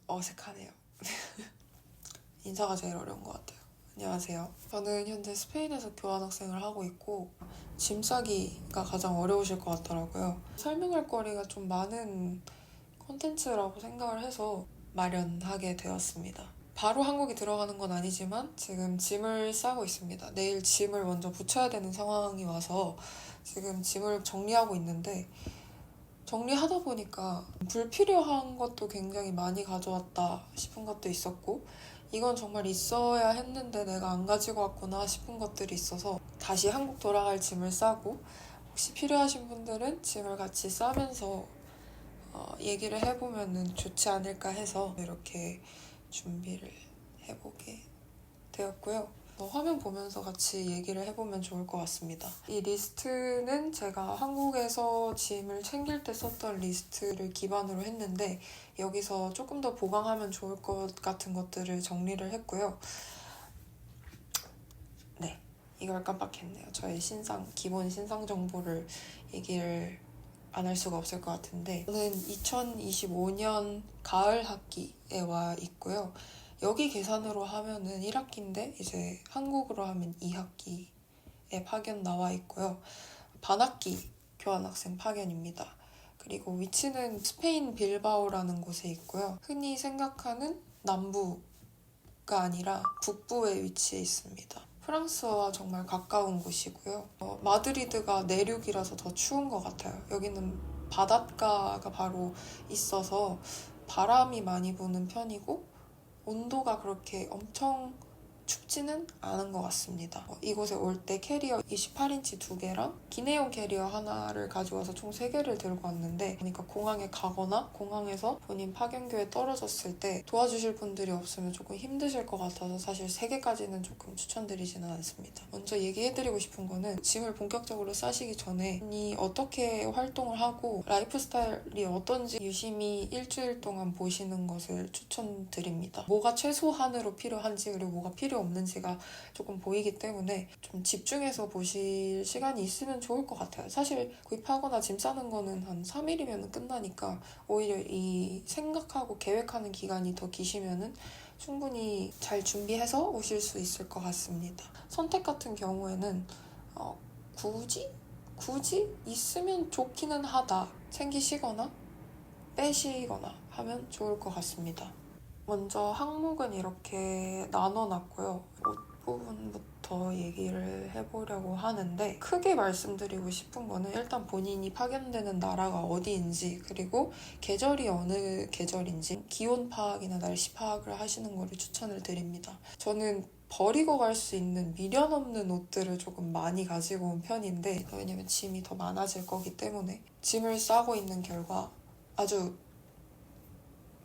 어색하네요. 인사가 제일 어려운 것 같아요. 안녕하세요. 저는 현재 스페인에서 교환학생을 하고 있고 짐 싸기가 가장 어려우실 것 같더라고요. 설명할 거리가 좀 많은 콘텐츠라고 생각을 해서 마련하게 되었습니다. 바로 한국에 들어가는 건 아니지만 지금 짐을 싸고 있습니다. 내일 짐을 먼저 붙여야 되는 상황이 와서 지금 짐을 정리하고 있는데 정리하다 보니까 불필요한 것도 굉장히 많이 가져왔다 싶은 것도 있었고 이건 정말 있어야 했는데 내가 안 가지고 왔구나 싶은 것들이 있어서 다시 한국 돌아갈 짐을 싸고 혹시 필요하신 분들은 짐을 같이 싸면서 얘기를 해보면 좋지 않을까 해서 이렇게 준비를 해보게 되었고요. 화면 보면서 같이 얘기를 해보면 좋을 것 같습니다. 이 리스트는 제가 한국에서 짐을 챙길 때 썼던 리스트를 기반으로 했는데 여기서 조금 더 보강하면 좋을 것 같은 것들을 정리를 했고요. 네, 이걸 깜빡했네요. 저의 기본 신상 정보를 얘기를 안 할 수가 없을 것 같은데 저는 2025년 가을 학기에 와 있고요. 여기 계산으로 하면은 1학기인데 이제 한국으로 하면 2학기에 파견 나와 있고요. 반학기 교환학생 파견입니다. 그리고 위치는 스페인 빌바오라는 곳에 있고요. 흔히 생각하는 남부가 아니라 북부에 위치해 있습니다. 프랑스와 정말 가까운 곳이고요. 마드리드가 내륙이라서 더 추운 것 같아요. 여기는 바닷가가 바로 있어서 바람이 많이 부는 편이고 온도가 그렇게 엄청 춥지는 않은 것 같습니다. 이곳에 올 때 캐리어 28인치 2개랑 기내용 캐리어 하나를 가져와서 총 3개를 들고 왔는데 그러니까 공항에 가거나 공항에서 본인 파견교에 떨어졌을 때 도와주실 분들이 없으면 조금 힘드실 것 같아서 사실 3개까지는 조금 추천드리지는 않습니다. 먼저 얘기해드리고 싶은 거는 짐을 본격적으로 싸시기 전에 본인이 어떻게 활동을 하고 라이프 스타일이 어떤지 유심히 일주일 동안 보시는 것을 추천드립니다. 뭐가 최소한으로 필요한지 그리고 뭐가 필요 없는지가 조금 보이기 때문에 좀 집중해서 보실 시간이 있으면 좋을 것 같아요. 사실 구입하거나 짐 싸는 거는 한 3일이면 끝나니까 오히려 이 생각하고 계획하는 기간이 더 기시면은 충분히 잘 준비해서 오실 수 있을 것 같습니다. 선택 같은 경우에는 굳이 있으면 좋기는 하다. 챙기시거나 빼시거나 하면 좋을 것 같습니다. 먼저 항목은 이렇게 나눠놨고요. 옷 부분부터 얘기를 해보려고 하는데 크게 말씀드리고 싶은 거는 일단 본인이 파견되는 나라가 어디인지 그리고 계절이 어느 계절인지 기온 파악이나 날씨 파악을 하시는 거를 추천을 드립니다. 저는 버리고 갈 수 있는 미련 없는 옷들을 조금 많이 가지고 온 편인데 왜냐면 짐이 더 많아질 거기 때문에 짐을 싸고 있는 결과 아주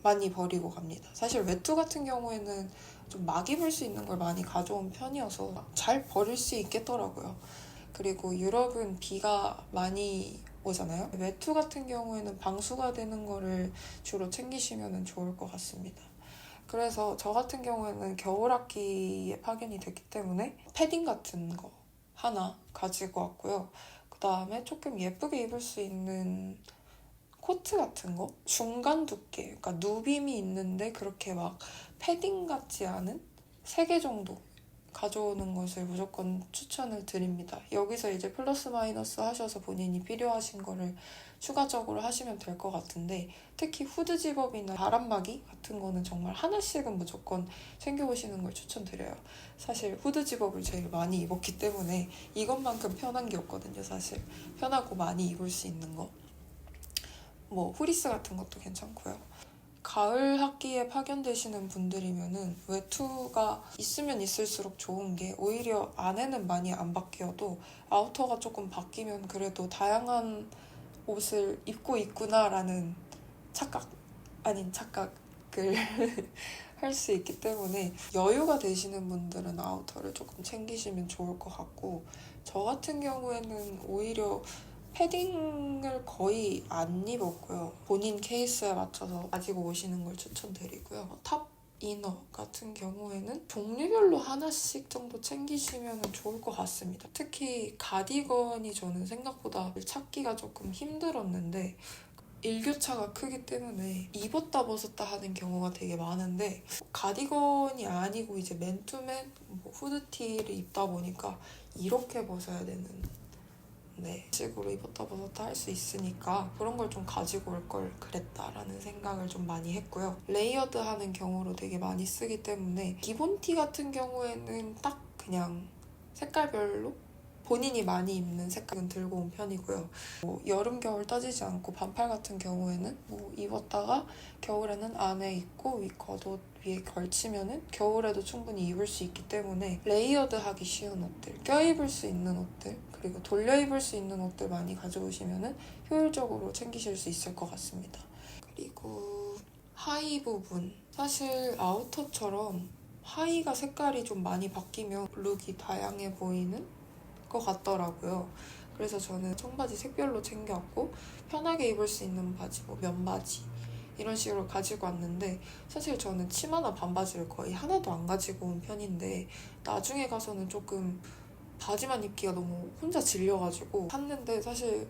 많이 버리고 갑니다. 사실 외투 같은 경우에는 좀 막 입을 수 있는 걸 많이 가져온 편이어서 잘 버릴 수 있겠더라고요. 그리고 유럽은 비가 많이 오잖아요. 외투 같은 경우에는 방수가 되는 거를 주로 챙기시면 좋을 것 같습니다. 그래서 저 같은 경우에는 겨울 학기에 파견이 됐기 때문에 패딩 같은 거 하나 가지고 왔고요. 그 다음에 조금 예쁘게 입을 수 있는 코트 같은 거? 중간 두께, 그러니까 누빔이 있는데 그렇게 막 패딩 같지 않은 3개 정도 가져오는 것을 무조건 추천을 드립니다. 여기서 이제 플러스 마이너스 하셔서 본인이 필요하신 거를 추가적으로 하시면 될 것 같은데 특히 후드 집업이나 바람막이 같은 거는 정말 하나씩은 무조건 챙겨오시는 걸 추천드려요. 사실 후드 집업을 제일 많이 입었기 때문에 이것만큼 편한 게 없거든요. 사실 편하고 많이 입을 수 있는 거. 후리스 같은 것도 괜찮고요. 가을 학기에 파견되시는 분들이면은 외투가 있으면 있을수록 좋은 게 오히려 안에는 많이 안 바뀌어도 아우터가 조금 바뀌면 그래도 다양한 옷을 입고 있구나라는 착각 아닌 착각을 할 수 있기 때문에 여유가 되시는 분들은 아우터를 조금 챙기시면 좋을 것 같고 저 같은 경우에는 오히려 패딩을 거의 안 입었고요. 본인 케이스에 맞춰서 가지고 오시는 걸 추천드리고요. 탑 이너 같은 경우에는 종류별로 하나씩 정도 챙기시면 좋을 것 같습니다. 특히 가디건이 저는 생각보다 찾기가 조금 힘들었는데 일교차가 크기 때문에 입었다 벗었다 하는 경우가 되게 많은데 가디건이 아니고 이제 맨투맨 뭐 후드티를 입다 보니까 이렇게 벗어야 되는 식으로 입었다 벗었다 할 수 있으니까 그런 걸 좀 가지고 올 걸 그랬다라는 생각을 좀 많이 했고요. 레이어드 하는 경우로 되게 많이 쓰기 때문에 기본 티 같은 경우에는 딱 그냥 색깔별로 본인이 많이 입는 색깔은 들고 온 편이고요. 뭐 여름 겨울 따지지 않고 반팔 같은 경우에는 뭐 입었다가 겨울에는 안에 입고 위 겉옷 위에 걸치면은 겨울에도 충분히 입을 수 있기 때문에 레이어드 하기 쉬운 옷들, 껴입을 수 있는 옷들, 그리고 돌려 입을 수 있는 옷들 많이 가져오시면은 효율적으로 챙기실 수 있을 것 같습니다. 그리고 하의 부분, 사실 아우터처럼 하의가 색깔이 좀 많이 바뀌면 룩이 다양해 보이는 것 같더라고요. 그래서 저는 청바지 색별로 챙겨왔고 편하게 입을 수 있는 바지, 뭐 면바지 이런 식으로 가지고 왔는데 사실 저는 치마나 반바지를 거의 하나도 안 가지고 온 편인데 나중에 가서는 조금 바지만 입기가 너무 혼자 질려가지고 샀는데 사실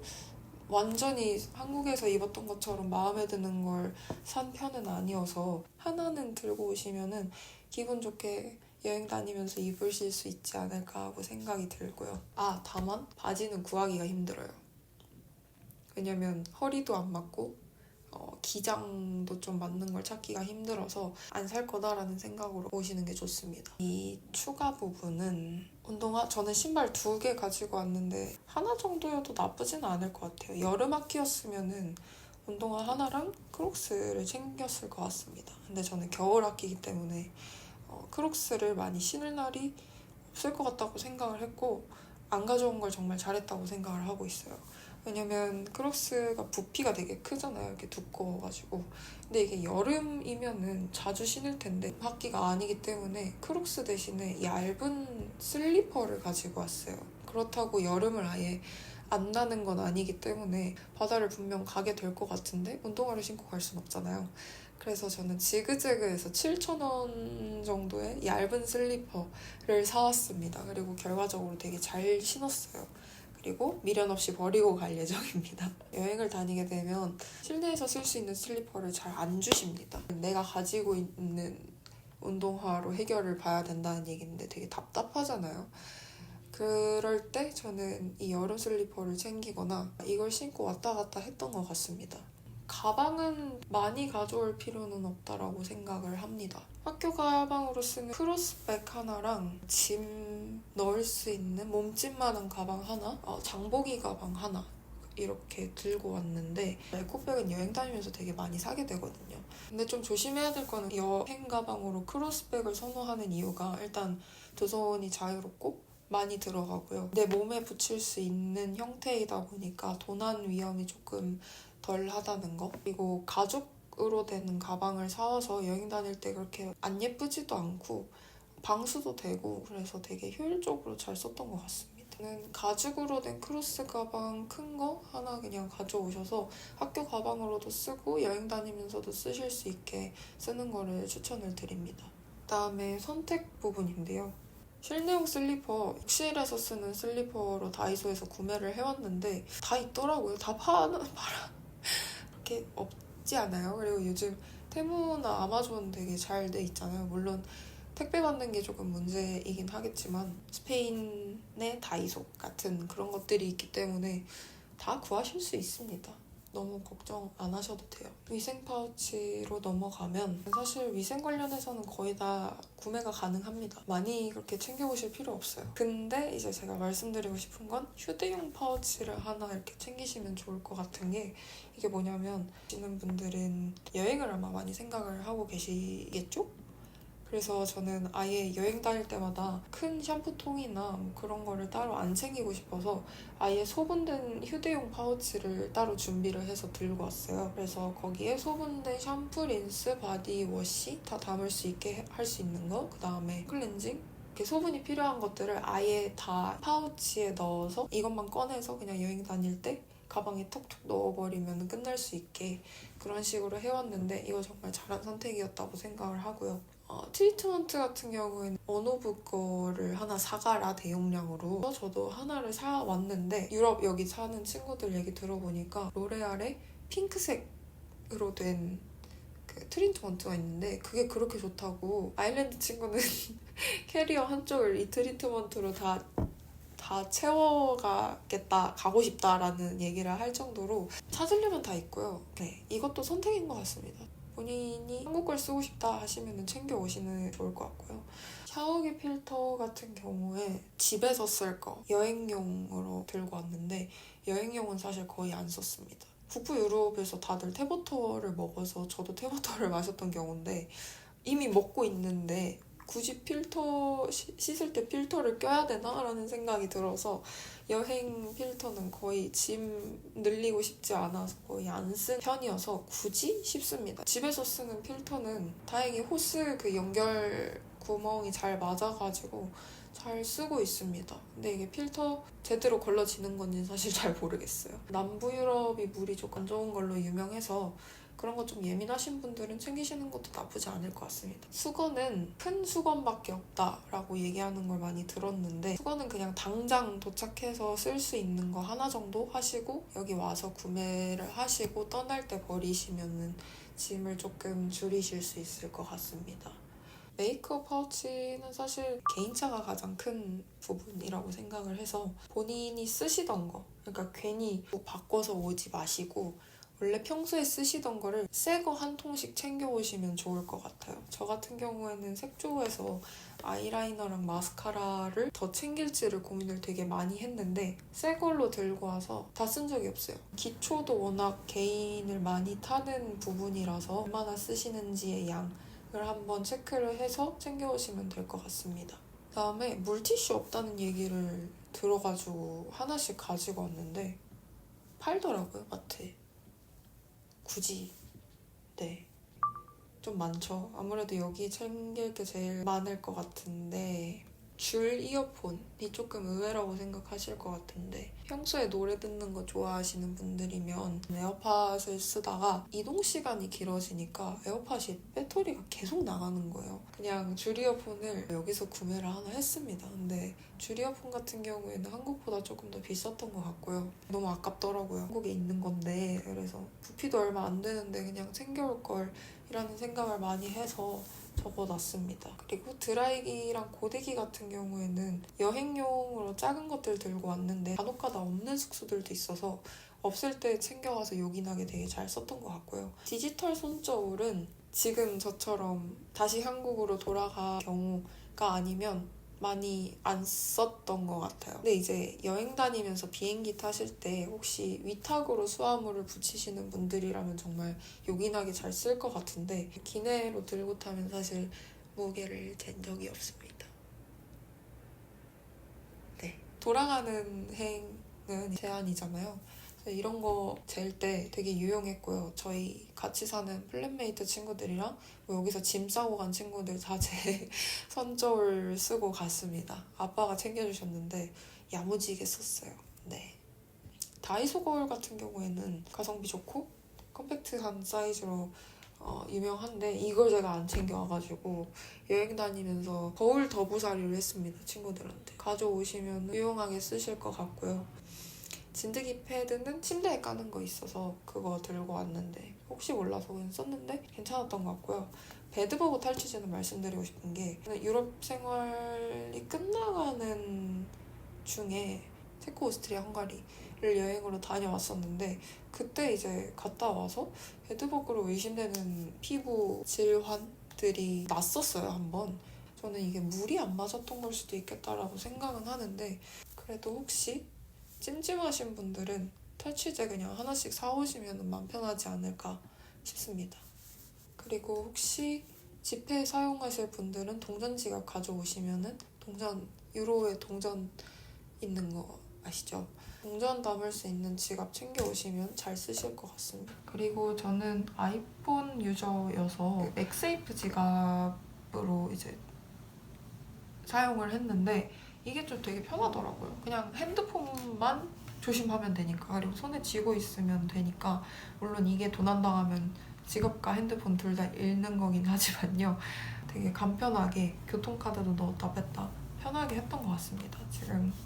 완전히 한국에서 입었던 것처럼 마음에 드는 걸 산 편은 아니어서 하나는 들고 오시면은 기분 좋게 여행 다니면서 입으실 수 있지 않을까 하고 생각이 들고요. 다만 바지는 구하기가 힘들어요. 왜냐면 허리도 안 맞고 기장도 좀 맞는 걸 찾기가 힘들어서 안 살 거다라는 생각으로 오시는 게 좋습니다. 이 추가 부분은 운동화, 저는 신발 2개 가지고 왔는데 하나 정도여도 나쁘지는 않을 것 같아요. 여름 학기였으면은 운동화 하나랑 크록스를 챙겼을 것 같습니다. 근데 저는 겨울 학기이기 때문에 크록스를 많이 신을 날이 없을 것 같다고 생각을 했고 안 가져온 걸 정말 잘했다고 생각을 하고 있어요. 왜냐면 크록스가 부피가 되게 크잖아요. 이렇게 두꺼워가지고. 근데 이게 여름이면은 자주 신을 텐데 학기가 아니기 때문에 크록스 대신에 얇은 슬리퍼를 가지고 왔어요. 그렇다고 여름을 아예 안 나는 건 아니기 때문에 바다를 분명 가게 될 것 같은데 운동화를 신고 갈 순 없잖아요. 그래서 저는 지그재그에서 7,000원 정도의 얇은 슬리퍼를 사왔습니다. 그리고 결과적으로 되게 잘 신었어요. 그리고 미련 없이 버리고 갈 예정입니다. 여행을 다니게 되면 실내에서 쓸 수 있는 슬리퍼를 잘 안 주십니다. 내가 가지고 있는 운동화로 해결을 봐야 된다는 얘기인데 되게 답답하잖아요. 그럴 때 저는 이 여름 슬리퍼를 챙기거나 이걸 신고 왔다 갔다 했던 것 같습니다. 가방은 많이 가져올 필요는 없다라고 생각을 합니다. 학교 가방으로 쓰는 크로스백 하나랑 짐 넣을 수 있는 몸집만한 가방 하나, 장보기 가방 하나 이렇게 들고 왔는데 에코백은 여행 다니면서 되게 많이 사게 되거든요. 근데 좀 조심해야 될 거는 여행 가방으로 크로스백을 선호하는 이유가 일단 두 손이 자유롭고 많이 들어가고요. 내 몸에 붙일 수 있는 형태이다 보니까 도난 위험이 조금 덜 하다는 거. 그리고 가죽으로 된 가방을 사와서 여행 다닐 때 그렇게 안 예쁘지도 않고 방수도 되고 그래서 되게 효율적으로 잘 썼던 것 같습니다. 저는 가죽으로 된 크로스 가방 큰 거 하나 그냥 가져오셔서 학교 가방으로도 쓰고 여행 다니면서도 쓰실 수 있게 쓰는 거를 추천을 드립니다. 그다음에 선택 부분인데요. 실내용 슬리퍼, 욕실에서 쓰는 슬리퍼로 다이소에서 구매를 해왔는데 다 있더라고요. 다 팔아 그렇게 없지 않아요. 그리고 요즘 테무나 아마존 되게 잘 돼 있잖아요. 물론 택배 받는 게 조금 문제이긴 하겠지만 스페인의 다이소 같은 그런 것들이 있기 때문에 다 구하실 수 있습니다. 너무 걱정 안 하셔도 돼요. 위생 파우치로 넘어가면 사실 위생 관련해서는 거의 다 구매가 가능합니다. 많이 그렇게 챙겨보실 필요 없어요. 근데 이제 제가 말씀드리고 싶은 건 휴대용 파우치를 하나 이렇게 챙기시면 좋을 것 같은 게 이게 뭐냐면 보시는 분들은 여행을 아마 많이 생각을 하고 계시겠죠? 그래서 저는 아예 여행 다닐 때마다 큰 샴푸통이나 뭐 그런 거를 따로 안 챙기고 싶어서 아예 소분된 휴대용 파우치를 따로 준비를 해서 들고 왔어요. 그래서 거기에 소분된 샴푸, 린스, 바디워시 다 담을 수 있게 할 수 있는 거, 그 다음에 클렌징, 이렇게 소분이 필요한 것들을 아예 다 파우치에 넣어서 이것만 꺼내서 그냥 여행 다닐 때 가방에 톡톡 넣어버리면 끝날 수 있게 그런 식으로 해왔는데 이거 정말 잘한 선택이었다고 생각을 하고요. 트리트먼트 같은 경우에는 언오브 거를 하나 사가라 대용량으로 저도 하나를 사왔는데 유럽 여기 사는 친구들 얘기 들어보니까 로레알의 핑크색으로 된 그 트리트먼트가 있는데 그게 그렇게 좋다고 아일랜드 친구는 캐리어 한쪽을 이 트리트먼트로 다 채워가겠다, 가고 싶다라는 얘기를 할 정도로 찾으려면 다 있고요. 네, 이것도 선택인 것 같습니다. 본인이 한국 걸 쓰고 싶다 하시면 챙겨 오시는 게 좋을 것 같고요. 샤워기 필터 같은 경우에 집에서 쓸 거 여행용으로 들고 왔는데 여행용은 사실 거의 안 썼습니다. 북부 유럽에서 다들 탭워터를 먹어서 저도 탭워터를 마셨던 경우인데 이미 먹고 있는데 굳이 필터 씻을 때 필터를 껴야 되나? 라는 생각이 들어서 여행 필터는 거의 짐 늘리고 싶지 않아서 거의 안 쓴 편이어서 굳이 씹습니다. 집에서 쓰는 필터는 다행히 호스 그 연결 구멍이 잘 맞아가지고 잘 쓰고 있습니다. 근데 이게 필터 제대로 걸러지는 건지 사실 잘 모르겠어요. 남부 유럽이 물이 조금 안 좋은 걸로 유명해서 그런 거 좀 예민하신 분들은 챙기시는 것도 나쁘지 않을 것 같습니다. 수건은 큰 수건밖에 없다라고 얘기하는 걸 많이 들었는데 수건은 그냥 당장 도착해서 쓸 수 있는 거 하나 정도 하시고 여기 와서 구매를 하시고 떠날 때 버리시면은 짐을 조금 줄이실 수 있을 것 같습니다. 메이크업 파우치는 사실 개인차가 가장 큰 부분이라고 생각을 해서 본인이 쓰시던 거, 그러니까 괜히 뭐 바꿔서 오지 마시고 원래 평소에 쓰시던 거를 새 거 한 통씩 챙겨오시면 좋을 것 같아요. 저 같은 경우에는 색조에서 아이라이너랑 마스카라를 더 챙길지를 고민을 되게 많이 했는데 새 걸로 들고 와서 다 쓴 적이 없어요. 기초도 워낙 개인을 많이 타는 부분이라서 얼마나 쓰시는지의 양을 한번 체크를 해서 챙겨오시면 될 것 같습니다. 그다음에 물티슈 없다는 얘기를 들어가지고 하나씩 가지고 왔는데 팔더라고요, 마트에. 굳이 네, 좀 많죠. 아무래도 여기 챙길 게 제일 많을 것 같은데 줄 이어폰이 조금 의외라고 생각하실 것 같은데 평소에 노래 듣는 거 좋아하시는 분들이면 에어팟을 쓰다가 이동 시간이 길어지니까 에어팟이 배터리가 계속 나가는 거예요. 그냥 줄 이어폰을 여기서 구매를 하나 했습니다. 근데 줄 이어폰 같은 경우에는 한국보다 조금 더 비쌌던 것 같고요. 너무 아깝더라고요. 한국에 있는 건데 그래서 부피도 얼마 안 되는데 그냥 챙겨올 걸 이라는 생각을 많이 해서 적어놨습니다. 그리고 드라이기랑 고데기 같은 경우에는 여행용으로 작은 것들 들고 왔는데 간혹가다 없는 숙소들도 있어서 없을 때 챙겨와서 요긴하게 되게 잘 썼던 것 같고요. 디지털 손저울은 지금 저처럼 다시 한국으로 돌아갈 경우가 아니면 많이 안 썼던 것 같아요. 근데 이제 여행 다니면서 비행기 타실 때 혹시 위탁으로 수화물을 붙이시는 분들이라면 정말 요긴하게 잘 쓸 것 같은데 기내로 들고 타면 사실 무게를 잰 적이 없습니다. 네, 돌아가는 행은 제한이잖아요. 이런 거 잴 때 되게 유용했고요. 저희 같이 사는 플랫메이트 친구들이랑 뭐 여기서 짐 싸고 간 친구들 다 제 선저울 쓰고 갔습니다. 아빠가 챙겨주셨는데 야무지게 썼어요. 네. 다이소 거울 같은 경우에는 가성비 좋고 컴팩트한 사이즈로 유명한데 이걸 제가 안 챙겨와가지고 여행 다니면서 거울 더부살이를 했습니다. 친구들한테. 가져오시면 유용하게 쓰실 것 같고요. 진드기 패드는 침대에 까는 거 있어서 그거 들고 왔는데 혹시 몰라서 그냥 썼는데 괜찮았던 것 같고요. 배드버그 탈취제는 말씀드리고 싶은 게 유럽 생활이 끝나가는 중에 체코, 오스트리아, 헝가리를 여행으로 다녀왔었는데 그때 이제 갔다 와서 배드버그로 의심되는 피부 질환들이 났었어요, 한번. 저는 이게 물이 안 맞았던 걸 수도 있겠다라고 생각은 하는데 그래도 혹시 찜찜하신 분들은 탈취제 그냥 하나씩 사오시면 마음 편하지 않을까 싶습니다. 그리고 혹시 지폐 사용하실 분들은 동전 지갑 가져오시면은 유로에 동전 있는 거 아시죠? 동전 담을 수 있는 지갑 챙겨오시면 잘 쓰실 것 같습니다. 그리고 저는 아이폰 유저여서 맥세이프 지갑으로 이제 사용을 했는데 이게 좀 되게 편하더라고요. 그냥 핸드폰만 조심하면 되니까 그리고 손에 쥐고 있으면 되니까 물론 이게 도난당하면 지갑과 핸드폰 둘 다 잃는 거긴 하지만요. 되게 간편하게 교통카드도 넣었다 뺐다 편하게 했던 것 같습니다.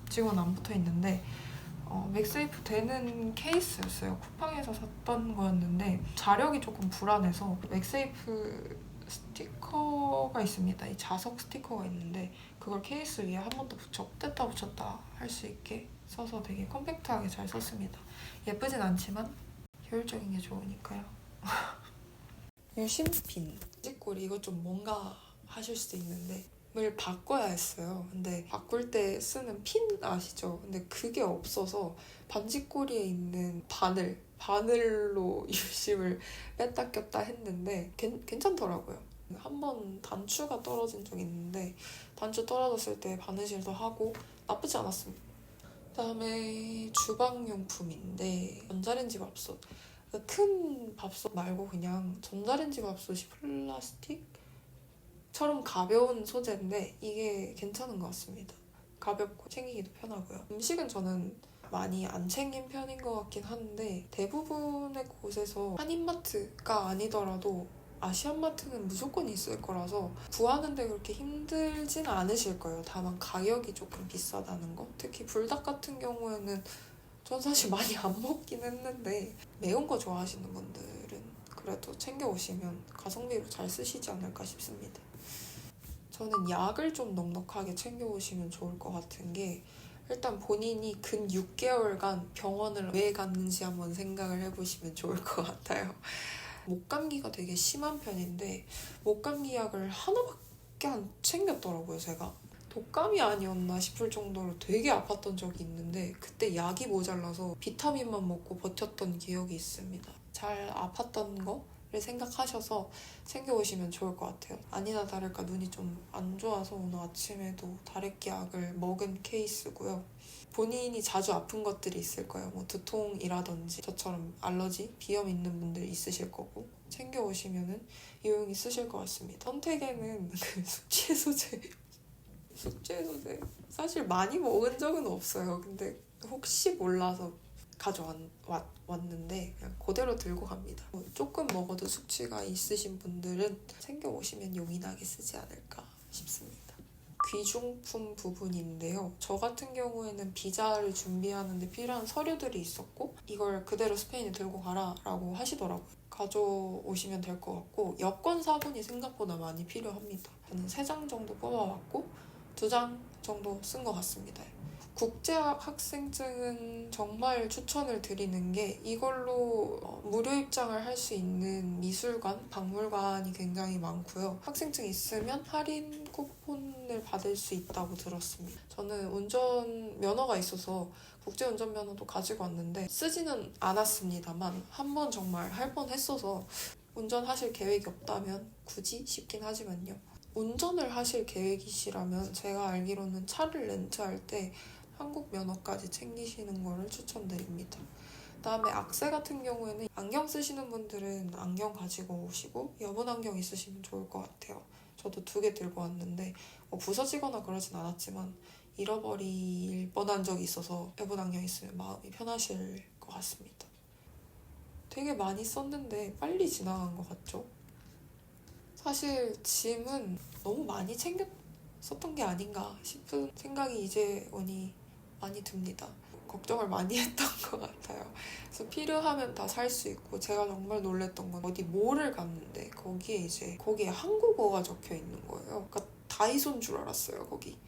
지금은 안 붙어 있는데 맥세이프 되는 케이스였어요. 쿠팡에서 샀던 거였는데 자력이 조금 불안해서 맥세이프 스티커가 있습니다. 이 자석 스티커가 있는데 그걸 케이스 위에 한 번 더 뗐다 붙였다 할 수 있게 써서 되게 컴팩트하게 잘 썼습니다. 예쁘진 않지만 효율적인 게 좋으니까요. 유심핀 찌꼬리 이거 좀 뭔가 하실 수도 있는데 을 바꿔야 했어요. 근데 바꿀 때 쓰는 핀 아시죠? 근데 그게 없어서 반지꼬리에 있는 바늘로 유심을 뺐다 꼈다 했는데 괜찮더라고요. 한번 단추가 떨어진 적이 있는데 단추 떨어졌을 때 바느질도 하고 나쁘지 않았습니다. 그다음에 주방용품인데 전자레인지 밥솥. 큰 밥솥 말고 그냥 전자레인지 밥솥이 플라스틱처럼 가벼운 소재인데 이게 괜찮은 것 같습니다. 가볍고 챙기기도 편하고요. 음식은 저는 많이 안 챙긴 편인 것 같긴 한데 대부분의 곳에서 한인마트가 아니더라도 아시안마트는 무조건 있을 거라서 구하는데 그렇게 힘들진 않으실 거예요. 다만 가격이 조금 비싸다는 거. 특히 불닭 같은 경우에는 전 사실 많이 안 먹긴 했는데 매운 거 좋아하시는 분들은 그래도 챙겨오시면 가성비로 잘 쓰시지 않을까 싶습니다. 저는 약을 좀 넉넉하게 챙겨오시면 좋을 것 같은 게 일단 본인이 근 6개월간 병원을 왜 갔는지 한번 생각을 해보시면 좋을 것 같아요. 목감기가 되게 심한 편인데 목감기 약을 하나밖에 안 챙겼더라고요, 제가. 독감이 아니었나 싶을 정도로 되게 아팠던 적이 있는데 그때 약이 모자라서 비타민만 먹고 버텼던 기억이 있습니다. 잘 아팠던 거를 생각하셔서 챙겨오시면 좋을 것 같아요. 아니나 다를까 눈이 좀 안 좋아서 오늘 아침에도 다래끼 약을 먹은 케이스고요. 본인이 자주 아픈 것들이 있을 거예요. 뭐 두통이라든지 저처럼 알러지, 비염 있는 분들 있으실 거고 챙겨오시면은 유용히 쓰실 것 같습니다. 선택에는 그 숙취해소제 사실 많이 먹은 적은 없어요. 근데 혹시 몰라서 가져왔는데 그냥 그대로 들고 갑니다. 조금 먹어도 숙취가 있으신 분들은 챙겨오시면 용이하게 쓰지 않을까 싶습니다. 귀중품 부분인데요. 저 같은 경우에는 비자를 준비하는데 필요한 서류들이 있었고 이걸 그대로 스페인에 들고 가라 라고 하시더라고요. 가져오시면 될 것 같고 여권 사본이 생각보다 많이 필요합니다. 저는 3장 정도 뽑아왔고 2장 정도 쓴 것 같습니다. 국제학 학생증은 정말 추천을 드리는 게 이걸로 무료 입장을 할 수 있는 미술관, 박물관이 굉장히 많고요. 학생증 있으면 할인 쿠폰을 받을 수 있다고 들었습니다. 저는 운전 면허가 있어서 국제운전면허도 가지고 왔는데 쓰지는 않았습니다만 한 번 정말 할 뻔했어서 운전하실 계획이 없다면 굳이 싶긴 하지만요. 운전을 하실 계획이시라면 제가 알기로는 차를 렌트할 때 한국 면허까지 챙기시는 거를 추천드립니다. 그다음에 악세 같은 경우에는 안경 쓰시는 분들은 안경 가지고 오시고 여분 안경 있으시면 좋을 것 같아요. 저도 2개 들고 왔는데 뭐 부서지거나 그러진 않았지만 잃어버릴 뻔한 적이 있어서 여분 안경 있으면 마음이 편하실 것 같습니다. 되게 많이 썼는데 빨리 지나간 것 같죠? 사실 짐은 너무 많이 챙겼었던 게 아닌가 싶은 생각이 이제 오니 많이 듭니다. 걱정을 많이 했던 것 같아요. 그래서 필요하면 다 살 수 있고 제가 정말 놀랬던 건 어디 몰을 갔는데 거기에 한국어가 적혀 있는 거예요. 그러니까 다이소인 줄 알았어요. 거기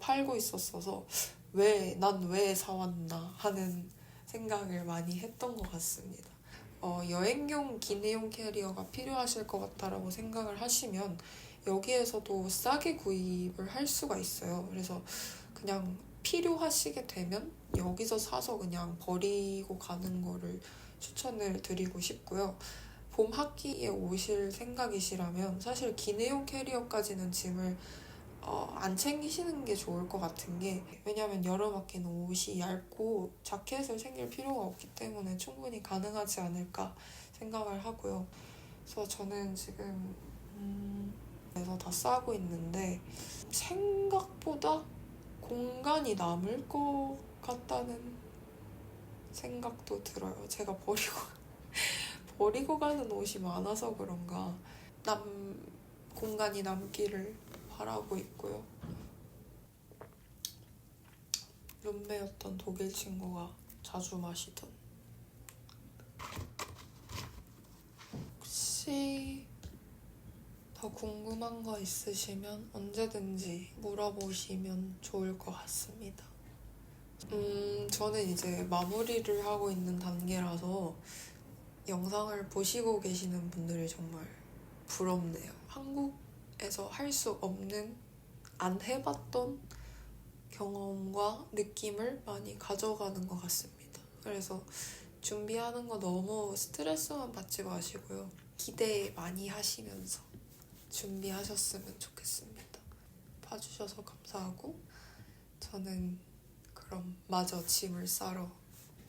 팔고 있었어서 난 왜 사왔나 하는 생각을 많이 했던 것 같습니다. 여행용 기내용 캐리어가 필요하실 것 같다라고 생각을 하시면 여기에서도 싸게 구입을 할 수가 있어요. 그래서 그냥 필요하시게 되면 여기서 사서 그냥 버리고 가는 거를 추천을 드리고 싶고요. 봄 학기에 오실 생각이시라면 사실 기내용 캐리어까지는 짐을 안 챙기시는 게 좋을 것 같은 게 왜냐면 여름 학기는 옷이 얇고 자켓을 챙길 필요가 없기 때문에 충분히 가능하지 않을까 생각을 하고요. 그래서 저는 지금 그래서 다 싸고 있는데 생각보다 공간이 남을 것 같다는 생각도 들어요. 제가 버리고 가는 옷이 많아서 그런가 공간이 남기를 바라고 있고요. 룸메였던 독일 친구가 자주 마시던. 혹시 더 궁금한 거 있으시면 언제든지 물어보시면 좋을 것 같습니다. 저는 이제 마무리를 하고 있는 단계라서 영상을 보시고 계시는 분들이 정말 부럽네요. 한국에서 할 수 없는, 안 해봤던 경험과 느낌을 많이 가져가는 것 같습니다. 그래서 준비하는 거 너무 스트레스만 받지 마시고요. 기대 많이 하시면서 준비하셨으면 좋겠습니다. 봐주셔서 감사하고 저는 그럼 마저 짐을 싸러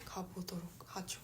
가보도록 하죠.